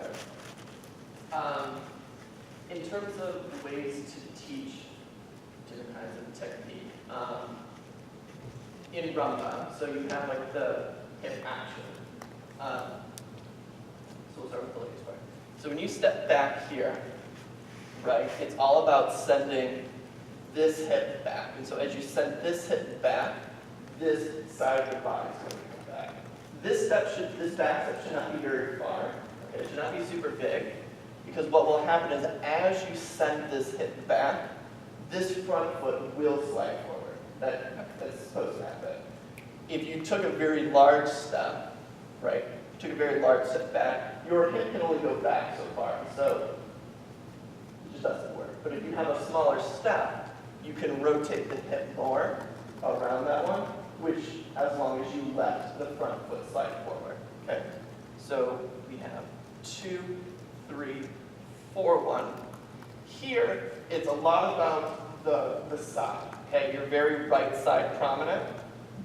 Okay. In terms of ways to teach different kinds of technique, in Rumba, so you have like the hip action. So we'll start with the ladies part. So when you step back here, right, it's all about sending this hip back. And so as you send this hip back, this side of your body is going to come back. This back step should not be very far. Okay? It should not be super big. Because what will happen is as you send this hip back, this front foot will slide forward. That's supposed to happen. If you took a very large step, right, took a very large step back, your hip can only go back so far. So it just doesn't work. But if you have a smaller step, you can rotate the hip more around that one, which as long as you let the front foot slide forward. Okay? So we have 2, 3, 4, 1. Here, it's a lot about the side. Okay, your very right side prominent.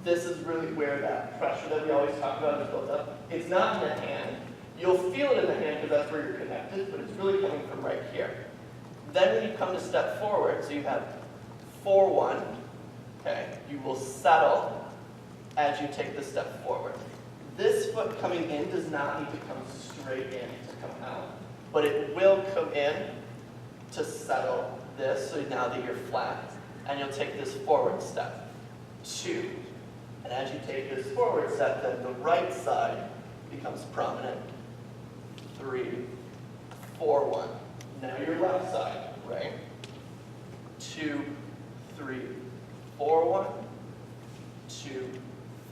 This is really where that pressure that we always talk about is built up. It's not in the hand. You'll feel it in the hand because that's where you're connected, but it's really coming from right here. Then when you come to step forward, so you have 4, 1, okay, you will settle as you take the step forward. This foot coming in does not need to come straight in to come out, but it will come in to settle this, so now that you're flat, and you'll take this forward step. 2. And as you take this forward step, then the right side becomes prominent. 3, 4, 1. Now your left side, right? 2, 3, 4, 1. 2,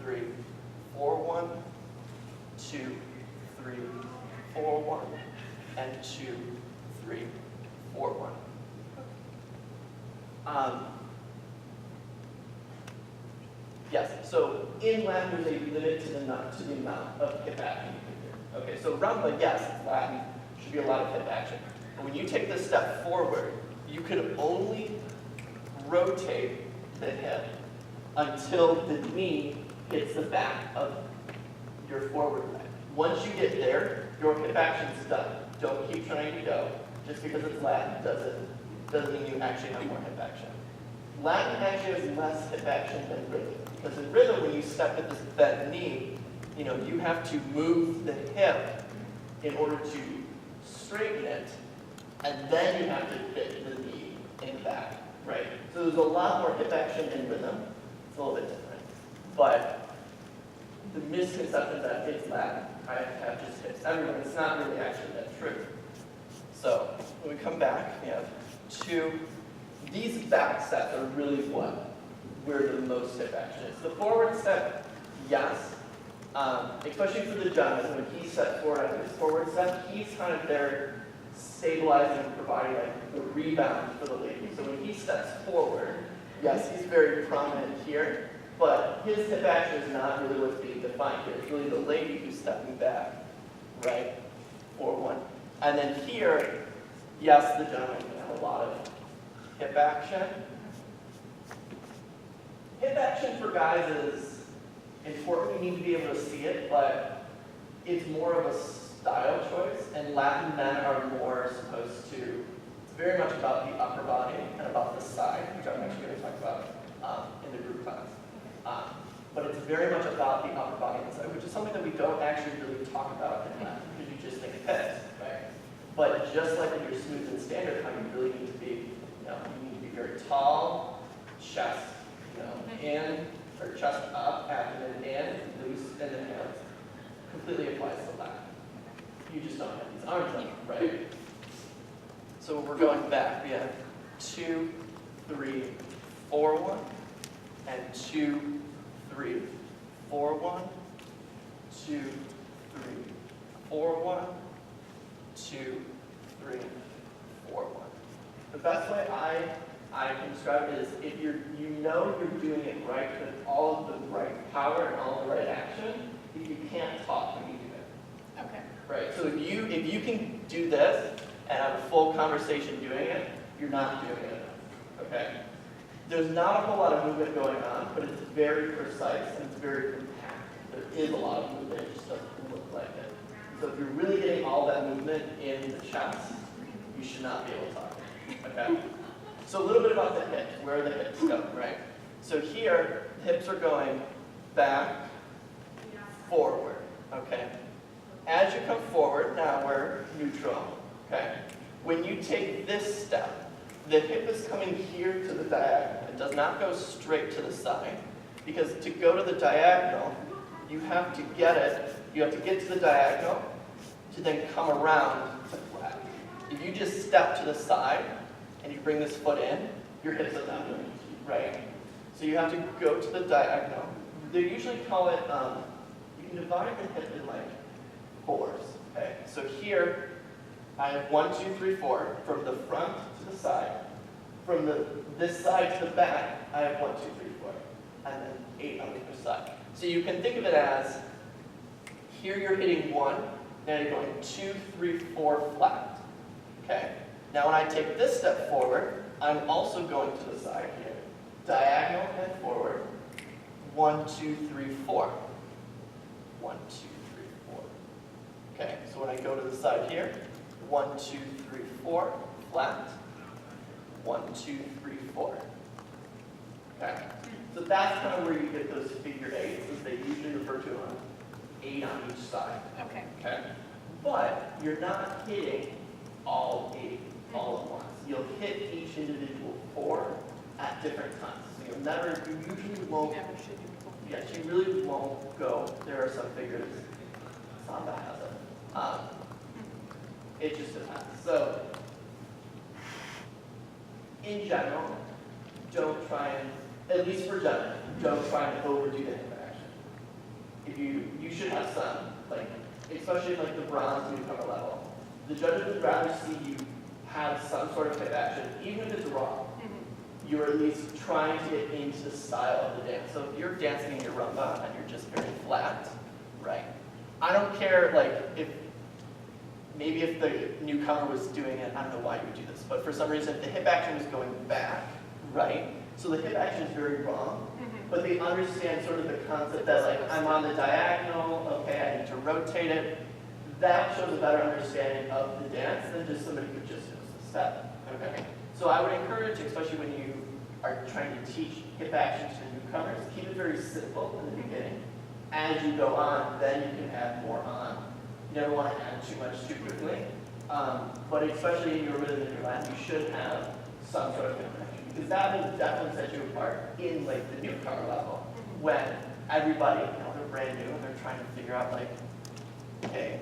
3, 4, 1. 2, 3, 4, 1. And 2, 3, 4, 1. Yes, so in Latin there's a limit to the amount of hip action you can do. Okay, so rumba, yes, it's Latin, should be a lot of hip action. But when you take this step forward, you can only rotate the hip until the knee hits the back of your forward leg. Once you get there, your hip action's done. Don't keep trying to go. Just because it's Latin doesn't mean you actually have more hip action. Latin actually has less hip action than rhythm. Because in rhythm, when you step with this bent knee, you have to move the hip in order to straighten it, and then you have to fit the knee in back, right? So there's a lot more hip action in rhythm. It's a little bit different. But the misconception that it's Latin, I have just hips everywhere. It's not really actually that true. So when we come back, we have 2. These back steps are really where the most hip action is. The forward step, yes, especially for the gentleman, when he steps forward after his forward step, he's kind of there stabilizing and providing like the rebound for the lady. So when he steps forward, yes, he's very prominent here, but his hip action is not really what's being defined here. It's really the lady who's stepping back, right? 4, 1. And then here, yes, the gentleman can have a lot of hip action. Hip action for guys is important. You need to be able to see it, but it's more of a style choice, and Latin men are more supposed to, it's very much about the upper body and about the side, which I'm actually going to talk about in the group class. But it's very much about the upper body and the side, which is something that we don't actually really talk about in Latin, because you just think of hips, right? But just like in your smooth and standard, how you really need to be, you need to be very tall, chest, in, or chest up, abdomen in, loose, and then hands. Completely applies to Latin. You just don't have these arms up, right? So we're going back. We have 2, 3, 4, 1, and 2, 3, 4, 1, 2, 3, 4, 1, 2, 3, 4, 1. The best way I can describe it is if you're doing it right with all of the right power and all the right action, if you can't talk when you do it. Okay. Right. So if you can do this and have a full conversation doing it, you're not doing it enough. Okay. There's not a whole lot of movement going on, but it's very precise and it's very compact. There is a lot of movement, it just doesn't look like it. So if you're really getting all that movement in the chest, you should not be able to talk. Okay? So a little bit about the hips, where the hips go, right? So here, the hips are going back, forward, okay? As you come forward, now we're neutral, okay? When you take this step, the hip is coming here to the diagonal. It does not go straight to the side, because to go to the diagonal, you have to get it, you have to get to the diagonal to then come around to flat. If you just step to the side and you bring this foot in, your hips are not moving, right? So you have to go to the diagonal. They usually call it, you can divide the hip in like fours, okay? So here, I have 1, 2, 3, 4, from the front to the side. From this side to the back, I have 1, 2, 3, 4, and then 8 on the other side. So you can think of it as, here you're hitting 1, now you're going 2, 3, 4 flat, okay? Now when I take this step forward, I'm also going to the side here. Diagonal and forward, 1, 2, 3, 4. 1, 2, 3, 4. Okay, so when I go to the side here, 1, 2, 3, 4, flat. 1, 2, 3, 4. Okay, so that's kind of where you get those figure eights, as they usually refer to an 8 on each side. Okay. Okay, but you're not hitting all 8 all at once. You'll hit each individual 4 at different times. So you usually won't. Never should do before. Yes, you really won't go. There are some figures. Samba has it. It just depends. So, in general, don't try and, at least for gentlemen, don't try and overdo the hip action. If you should have some, like, especially like the bronze newcomer level. The judges would rather see you have some sort of hip action, even if it's wrong. You're at least trying to get into the style of the dance. So if you're dancing in your rumba and you're just very flat, right? I don't care, like, maybe if the newcomer was doing it, I don't know why you would do this, but for some reason, if the hip action was going back, right? So the hip action is very wrong, but they understand sort of the concept that, like, I'm on the diagonal, okay, I need to rotate it. That shows a better understanding of the dance than just somebody who just knows the step, okay? So I would encourage, especially when you are trying to teach hip actions to newcomers, keep it very simple in the beginning. As you go on, then you can add more on. You never want to add too much too quickly. But especially in your rhythm and your line, you should have some sort of hip action. Because that will definitely set you apart in like the newcomer level. When everybody, they're brand new and they're trying to figure out like, okay,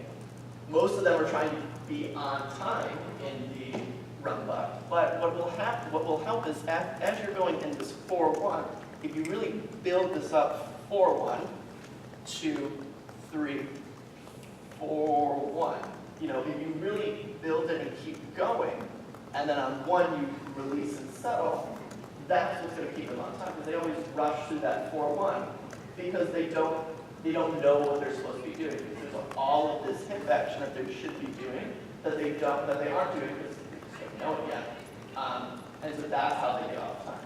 most of them are trying to be on time in the rumba, but what will help is as you're going in this 4-1, if you really build this up 4-1, 2, 3, 4-1, if you really build it and keep going, and then on 1 you release and settle, that's what's going to keep them on time. Because they always rush through that 4-1 because they don't know what they're supposed to be doing. Because there's all of this hip action that they should be doing that they aren't doing because they don't know it yet. And so that's how they get off time.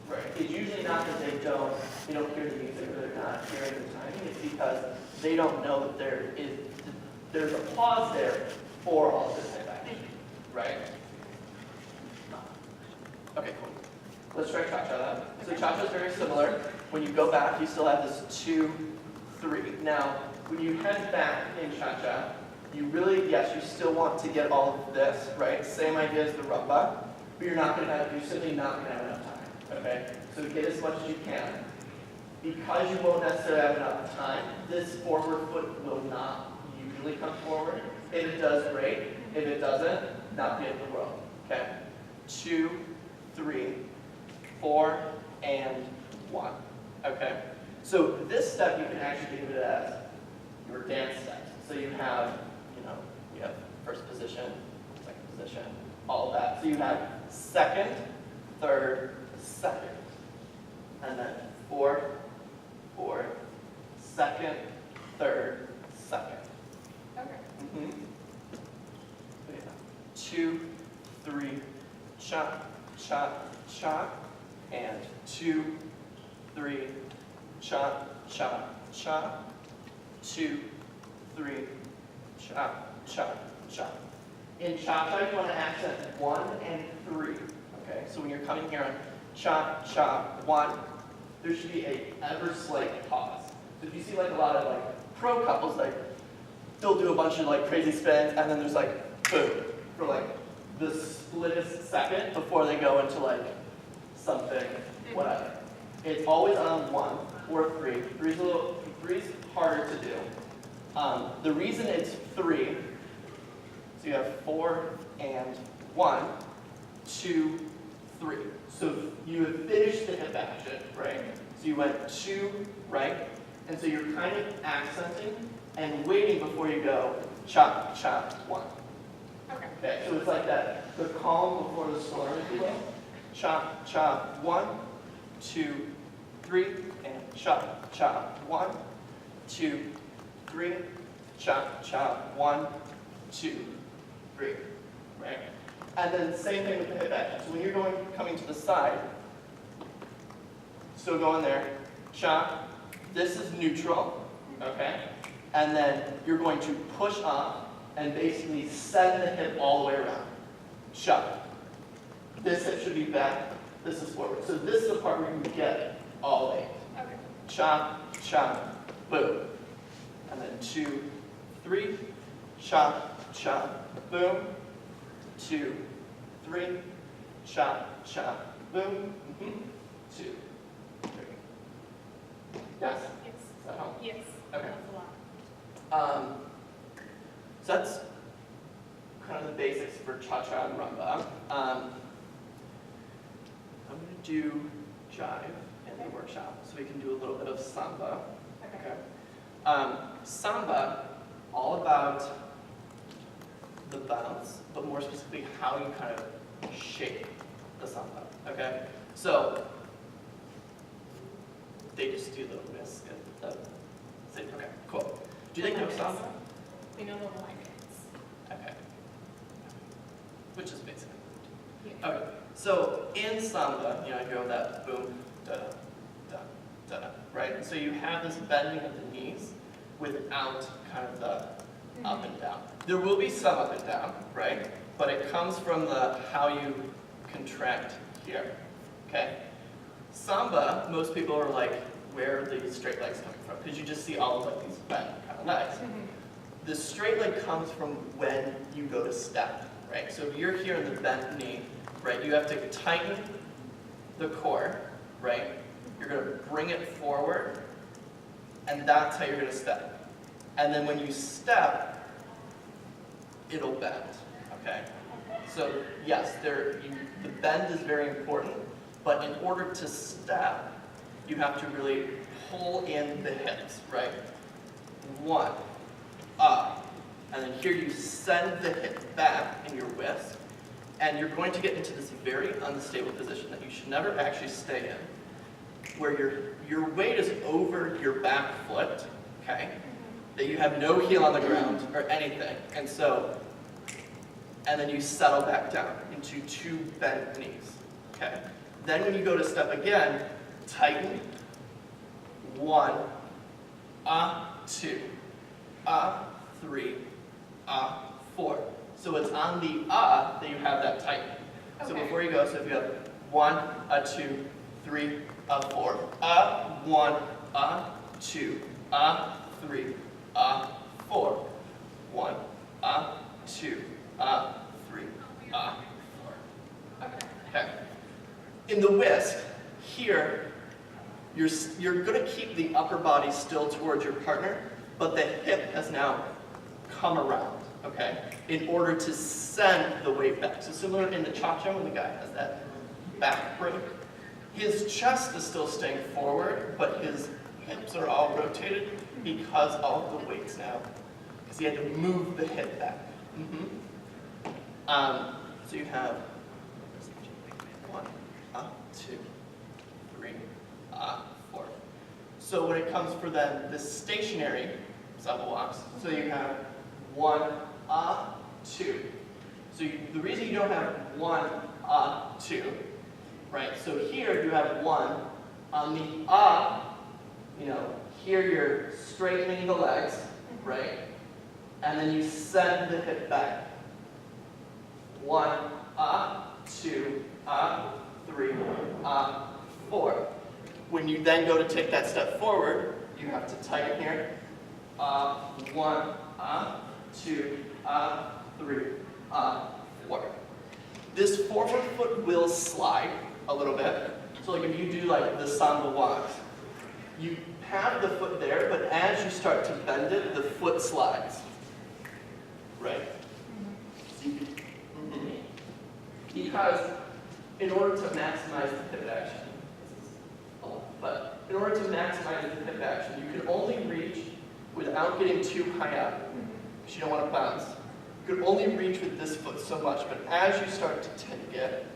Right. It's usually not that they don't hear the music or they're not hearing the timing. It's because they don't know that there's a pause there for all this hip action. Right? Okay, cool. Let's try cha-cha then. So cha-cha is very similar. When you go back, you still have this 2, 3. Now, when you head back in cha-cha, you still want to get all of this, right? Same idea as the rumba, but you're simply not going to have enough time, okay? So get as much as you can. Because you won't necessarily have enough time, this forward foot will not usually come forward. If it does, great. If it doesn't, not the end of the world, okay? 2, 3, 4, and 1, okay? So this step, you can actually think of it as your dance steps. So you have first position, second position, all of that. So you have second, third, second, and then fourth, second, third, second. Okay. 2, 3, cha, cha, cha, and 2, 3, cha, cha, cha, 2, 3, chop, chop, chop. In cha-cha, you want to accent 1 and 3, okay? So when you're coming here on chop, chop, 1, there should be a ever slight pause. So if you see like a lot of like pro couples, like they'll do a bunch of like crazy spins, and then there's like boom for like the splittest second before they go into like something, whatever. It's always on 1 or 3. Three's harder to do. The reason it's 3, so you have 4 and 1, 2, 3. So you have finished the hip action, right? So you went 2, right? And so you're kind of accenting and waiting before you go chop, chop, 1. Okay. Okay, so it's like that, the calm before the storm, if you will. Chop, chop, 1, 2, 3, and chop, chop, 1, 2, 3, chop, chop, 1, 2, 3, right? And then same thing with the hip action. So when you're coming to the side, still going there, chop, this is neutral, okay? And then you're going to push up and basically send the hip all the way around. Chop. This hip should be back, this is forward. So this is the part where you get it all the way. Okay. Chop, chop, boom. And then 2, 3, chop, chop, boom. 2, 3, chop, chop, boom. 2, 3. Yes? Yes. Does that help? Yes. Okay. That's a lot. So that's kind of the basics for cha-cha and rumba. I'm going to do jive in the workshop, so we can do a little bit of samba. Okay. Samba, all about the bounce, but more specifically how you kind of shape the samba, okay? So, they just do the whisk and the, okay, cool. Do you think know samba? We know the limits. Okay. Which is basically. Yeah. Okay, so in samba, you know, you go that boom, da, da, da, right? So you have this bending of the knees without kind of the up and down. There will be some up and down, right? But it comes from the how you contract here, okay? Samba, most people are like, where are these straight legs coming from? Because you just see all of like these bent kind of legs. The straight leg comes from when you go to step, right? So if you're here in the bent knee, right, you have to tighten the core, right? You're going to bring it forward, and that's how you're going to step. And then when you step, it'll bend, okay? So yes, the bend is very important, but in order to step, you have to really pull in the hips, right? 1, up, and then here you send the hip back in your whisk, and you're going to get into this very unstable position that you should never actually stay in, where your weight is over your back foot, okay? That you have no heel on the ground or anything, and then you settle back down into 2 bent knees, okay? Then when you go to step again, tighten, 1, 2, 3, 4. So it's on the that you have that tightening. So Okay. before you go, so if you have 1, 2, 3, 4. 1, 2, 3, 4. 1, 2, 3, 4. Okay. Okay. In the whisk, here, you're going to keep the upper body still towards your partner, but the hip has now come around, okay, in order to send the weight back. So similar in the cha-cha when the guy has that back break, his chest is still staying forward, but his hips are all rotated because all of the weight's now, because he had to move the hip back. So you have 1, 2, 3, 4. So when it comes for then the stationary samba walks, so you have 1, 2. So the reason you don't have 1, 2, right? So here you have 1 on the you know, here you're straightening the legs, right? and then you send the hip back. 1, up, 2, up, 3, up, 4. When you then go to take that step forward, you have to tighten here. 1, up, 2, up, 3, up, 4. This forward foot will slide a little bit. So like if you do like the samba walks, you have the foot there, but as you start to bend it, the foot slides. Right? So you can- Because in order to maximize the hip action, this is a lot, but in order to maximize the hip action, you can only reach without getting too high up, because you don't want to bounce. You can only reach with this foot so much, but as you start to take it,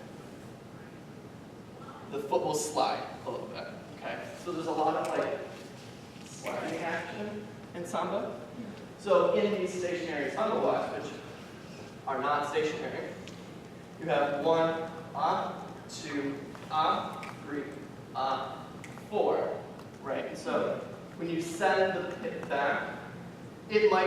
the foot will slide a little bit, okay? So there's a lot of like sliding action in samba. So in these stationary samba walks, which are not stationary, you have 1, up, 2, up, 3, up, 4, right? And so when you send the hip back, it might